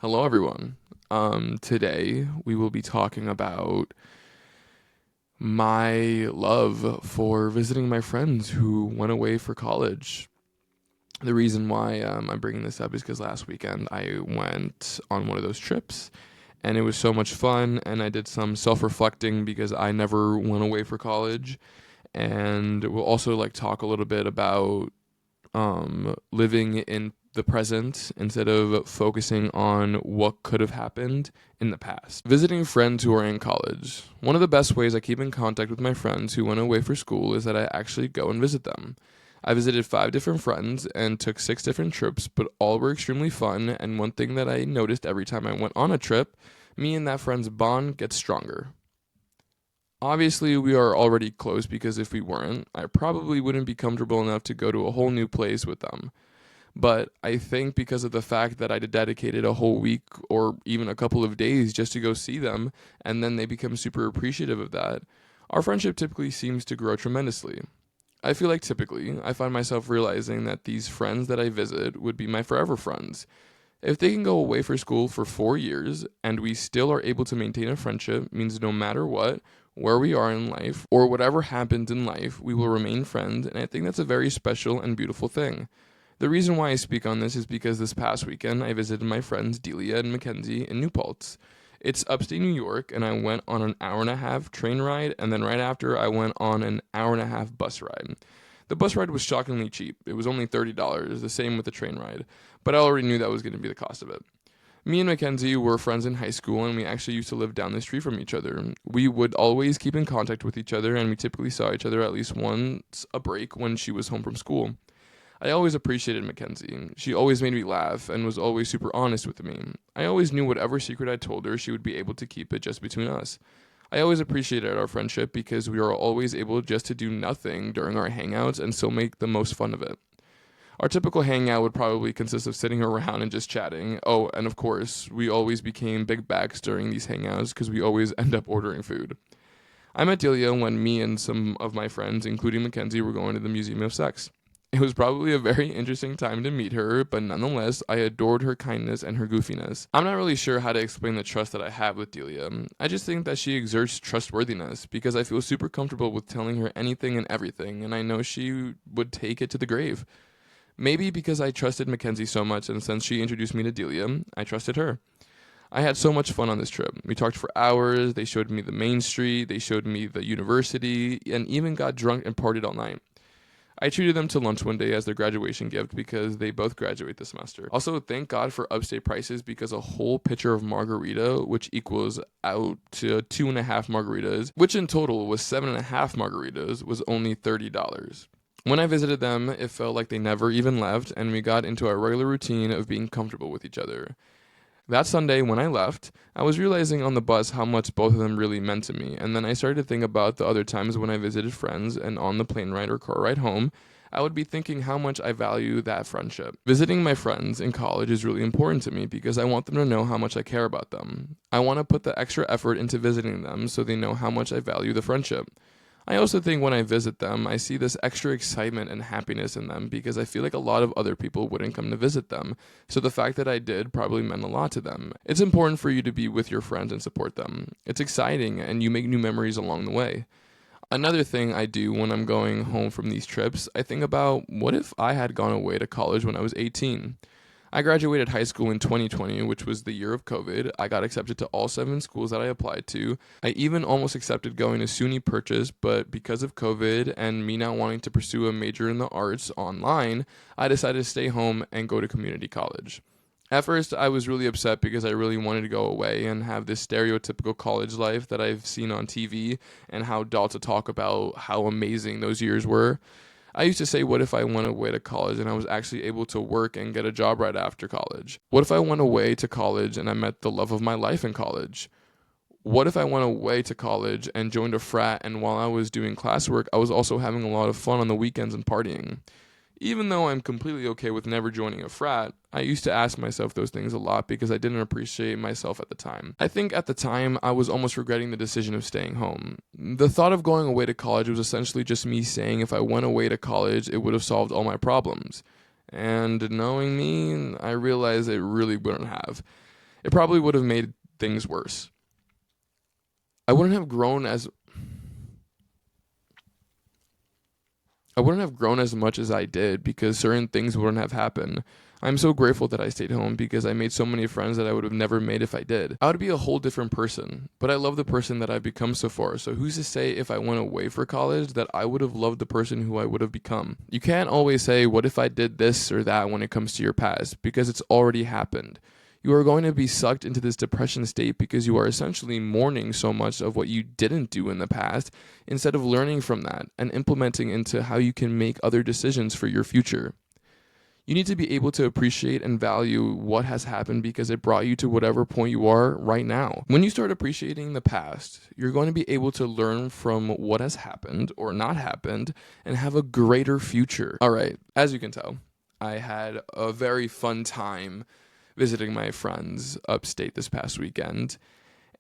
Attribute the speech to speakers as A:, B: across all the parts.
A: Hello, everyone. Today we will be talking about my love for visiting my friends who went away for college. The reason why I'm bringing this up is because last weekend I went on one of those trips and it was so much fun. And I did some self reflecting because I never went away for college. And we'll also talk a little bit about living in the present instead of focusing on what could have happened in the past. Visiting friends who are in college. One of the best ways I keep in contact with my friends who went away for school is that I actually go and visit them. I visited 5 different friends and took 6 different trips, but all were extremely fun. And one thing that I noticed every time I went on a trip, me and that friend's bond gets stronger. Obviously, we are already close because if we weren't, I probably wouldn't be comfortable enough to go to a whole new place with them. But I think because of the fact that I dedicated a whole week or even a couple of days just to go see them, and then they become super appreciative of that, our friendship typically seems to grow tremendously. I feel like typically I find myself realizing that these friends that I visit would be my forever friends. If they can go away for school for 4 years and we still are able to maintain a friendship, means no matter what, where we are in life, or whatever happens in life, we will remain friends, and I think that's a very special and beautiful thing. The reason why I speak on this is because this past weekend I visited my friends Delia and Makenzie in MR.talks. It's upstate New York, and I went on an hour and a half train ride, and then right after I went on an hour and a half bus ride. The bus ride was shockingly cheap. It was only $30, the same with the train ride, but I already knew that was going to be the cost of it. Me and Mackenzie were friends in high school, and we actually used to live down the street from each other. We would always keep in contact with each other, and we typically saw each other at least once a break when she was home from school. I always appreciated Mackenzie. She always made me laugh and was always super honest with me. I always knew whatever secret I told her, she would be able to keep it just between us. I always appreciated our friendship because we were always able just to do nothing during our hangouts and still make the most fun of it. Our typical hangout would probably consist of sitting around and just chatting. Oh, and of course, we always became big bags during these hangouts because we always end up ordering food. I met Delia when me and some of my friends, including Mackenzie, were going to the Museum of Sex. It was probably a very interesting time to meet her, but nonetheless, I adored her kindness and her goofiness. I'm not really sure how to explain the trust that I have with Delia. I just think that she exerts trustworthiness because I feel super comfortable with telling her anything and everything, and I know she would take it to the grave. Maybe because I trusted Mackenzie so much, and since she introduced me to Delia, I trusted her. I had so much fun on this trip. We talked for hours, they showed me the main street, they showed me the university, and even got drunk and partied all night. I treated them to lunch one day as their graduation gift because they both graduate this semester. Also, thank God for upstate prices because a whole pitcher of margarita, which equals out to 2.5 margaritas, which in total was 7.5 margaritas, was only $30. When I visited them, it felt like they never even left, and we got into our regular routine of being comfortable with each other. That Sunday, when I left, I was realizing on the bus how much both of them really meant to me, and then I started to think about the other times when I visited friends, and on the plane ride or car ride home, I would be thinking how much I value that friendship. Visiting my friends in college is really important to me because I want them to know how much I care about them. I want to put the extra effort into visiting them so they know how much I value the friendship. I also think when I visit them, I see this extra excitement and happiness in them because I feel like a lot of other people wouldn't come to visit them. So the fact that I did probably meant a lot to them. It's important for you to be with your friends and support them. It's exciting and you make new memories along the way. Another thing I do when I'm going home from these trips, I think about what if I had gone away to college when I was 18? I graduated high school in 2020, which was the year of COVID. I got accepted to all 7 schools that I applied to. I even almost accepted going to SUNY Purchase, but because of COVID and me not wanting to pursue a major in the arts online, I decided to stay home and go to community college. At first, I was really upset because I really wanted to go away and have this stereotypical college life that I've seen on TV and how adults talk about how amazing those years were. I used to say, what if I went away to college and I was actually able to work and get a job right after college? What if I went away to college and I met the love of my life in college? What if I went away to college and joined a frat and while I was doing classwork, I was also having a lot of fun on the weekends and partying? Even though I'm completely okay with never joining a frat, I used to ask myself those things a lot because I didn't appreciate myself at the time. I think at the time I was almost regretting the decision of staying home. The thought of going away to college was essentially just me saying if I went away to college, it would have solved all my problems. And knowing me, I realized it really wouldn't have. it probably would have made things worse. I wouldn't have grown as I wouldn't have grown as much as I did because certain things wouldn't have happened. I'm so grateful that I stayed home because I made so many friends that I would have never made if I did. I would be a whole different person, but I love the person that I've become so far. So who's to say if I went away for college that I would have loved the person who I would have become? You can't always say, what if I did this or that when it comes to your past, because it's already happened. You are going to be sucked into this depression state because you are essentially mourning so much of what you didn't do in the past instead of learning from that and implementing into how you can make other decisions for your future. You need to be able to appreciate and value what has happened because it brought you to whatever point you are right now. When you start appreciating the past, you're going to be able to learn from what has happened or not happened and have a greater future. All right, as you can tell, I had a very fun time visiting my friends upstate this past weekend.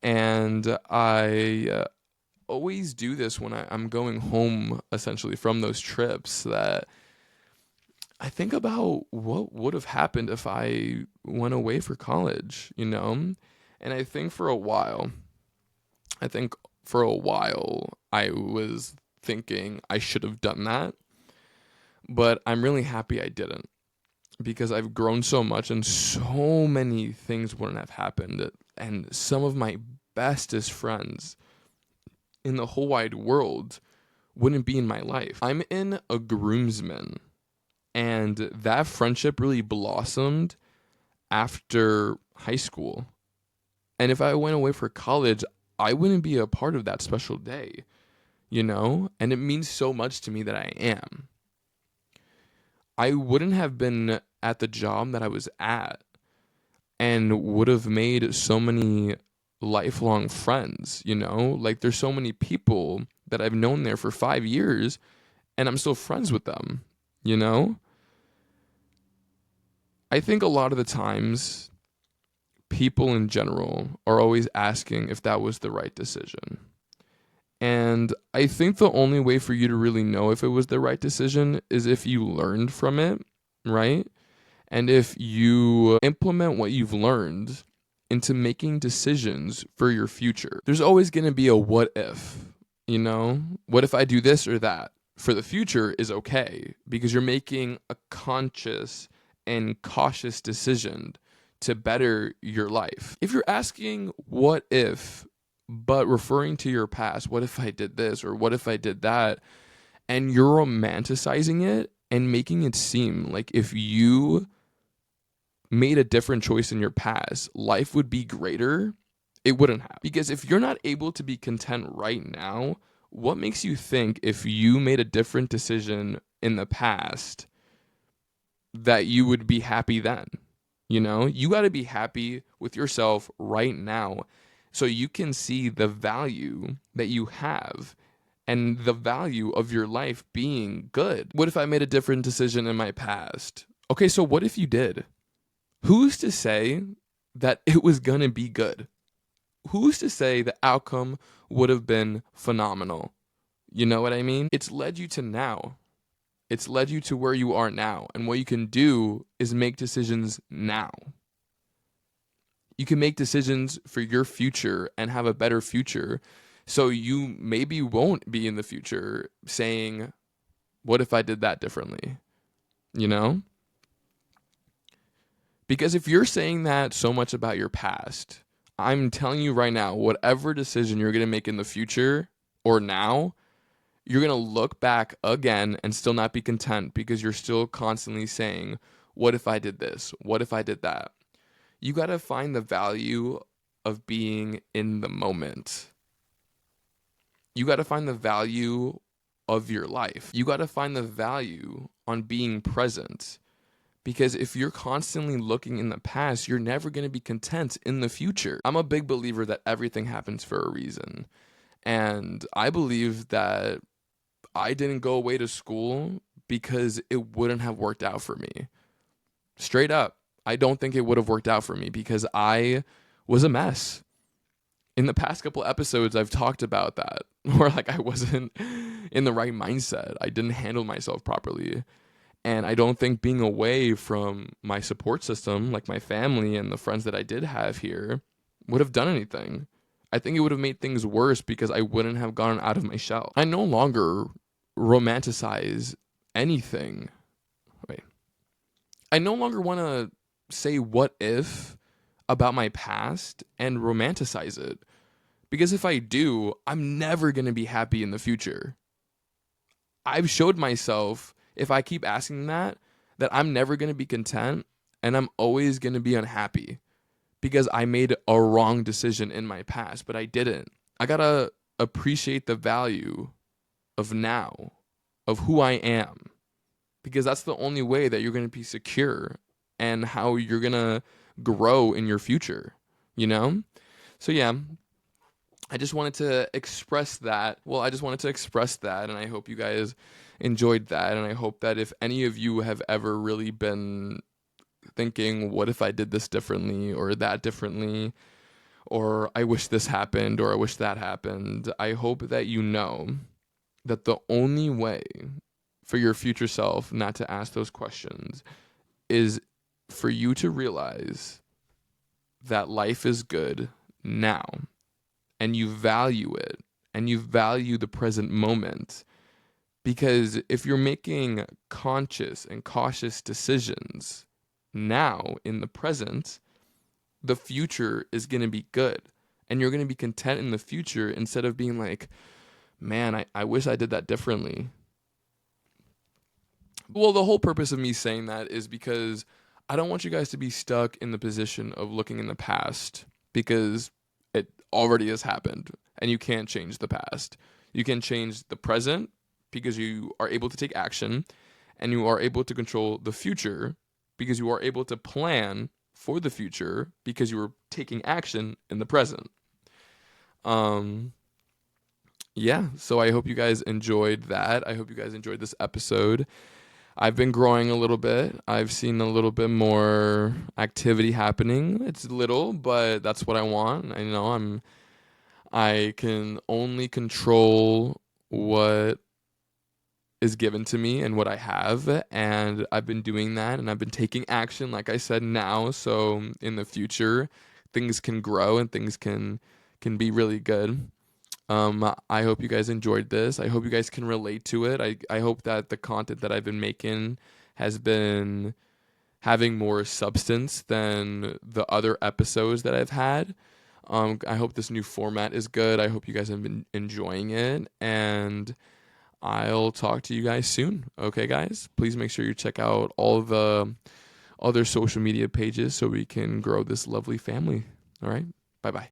A: And I always do this when I'm going home, essentially, from those trips, that I think about what would have happened if I went away for college, you know? And I think for a while, I was thinking I should have done that. But I'm really happy I didn't, because I've grown so much and so many things wouldn't have happened. And some of my bestest friends in the whole wide world wouldn't be in my life. I'm in a groomsman, and that friendship really blossomed after high school. And if I went away for college, I wouldn't be a part of that special day, you know? And it means so much to me that I am. I wouldn't have been at the job that I was at and would have made so many lifelong friends, you know? Like, there's so many people that I've known there for 5 years and I'm still friends with them, you know? I think a lot of the times people in general are always asking if that was the right decision. And I think the only way for you to really know if it was the right decision is if you learned from it, right? And if you implement what you've learned into making decisions for your future. There's always going to be a what if, you know? What if I do this or that? For the future is okay because you're making a conscious and cautious decision to better your life. If you're asking what if, but referring to your past, what if I did this or what if I did that, and you're romanticizing it and making it seem like if you made a different choice in your past, life would be greater, it wouldn't have. Because if you're not able to be content right now, what makes you think if you made a different decision in the past that you would be happy then? You know, you got to be happy with yourself right now so you can see the value that you have and the value of your life being good. What if I made a different decision in my past? Okay, so what if you did? Who's to say that it was going to be good? Who's to say the outcome would have been phenomenal? You know what I mean? It's led you to now. It's led you to where you are now. And what you can do is make decisions now. You can make decisions for your future and have a better future. So you maybe won't be in the future saying, what if I did that differently? You know? Because if you're saying that so much about your past, I'm telling you right now, whatever decision you're going to make in the future or now, you're going to look back again and still not be content because you're still constantly saying, what if I did this? What if I did that? You got to find the value of being in the moment. You got to find the value of your life. You got to find the value on being present. Because if you're constantly looking in the past, you're never going to be content in the future. I'm a big believer that everything happens for a reason. And I believe that I didn't go away to school because it wouldn't have worked out for me. Straight up, I don't think it would have worked out for me because I was a mess. In the past couple episodes, I've talked about that, where like I wasn't in the right mindset. I didn't handle myself properly. And I don't think being away from my support system, like my family and the friends that I did have here, would have done anything. I think it would have made things worse because I wouldn't have gotten out of my shell. I no longer romanticize anything. Wait. I no longer want to say what if about my past and romanticize it. Because if I do, I'm never going to be happy in the future. I've showed myself, if I keep asking that I'm never going to be content and I'm always going to be unhappy because I made a wrong decision in my past, but I didn't. I got to appreciate the value of now, of who I am, because that's the only way that you're going to be secure and how you're going to grow in your future, you know? So, yeah, I just wanted to express that. Well, I just wanted to express that, and I hope you guys enjoyed that. And I hope that if any of you have ever really been thinking, what if I did this differently or that differently, or I wish this happened or I wish that happened, I hope that you know that the only way for your future self not to ask those questions is for you to realize that life is good now and you value it and you value the present moment. Because if you're making conscious and cautious decisions now in the present, the future is going to be good. And you're going to be content in the future instead of being like, man, I wish I did that differently. Well, the whole purpose of me saying that is because I don't want you guys to be stuck in the position of looking in the past because it already has happened and you can't change the past. You can change the present because you are able to take action, and you are able to control the future because you are able to plan for the future because you are taking action in the present. Um yeah, so I hope you guys enjoyed that. I hope you guys enjoyed this episode. I've been growing a little bit. I've seen a little bit more activity happening. It's little, but that's what I want. I know I can only control what is given to me and what I have, and I've been doing that and I've been taking action like I said now, so in the future things can grow and things can be really good. I hope you guys enjoyed this. I hope you guys can relate to it. I hope that the content that I've been making has been having more substance than the other episodes that I've had. I hope this new format is good. I hope you guys have been enjoying it, and I'll talk to you guys soon. Okay, guys? Please make sure you check out all the other social media pages so we can grow this lovely family. All right? Bye-bye.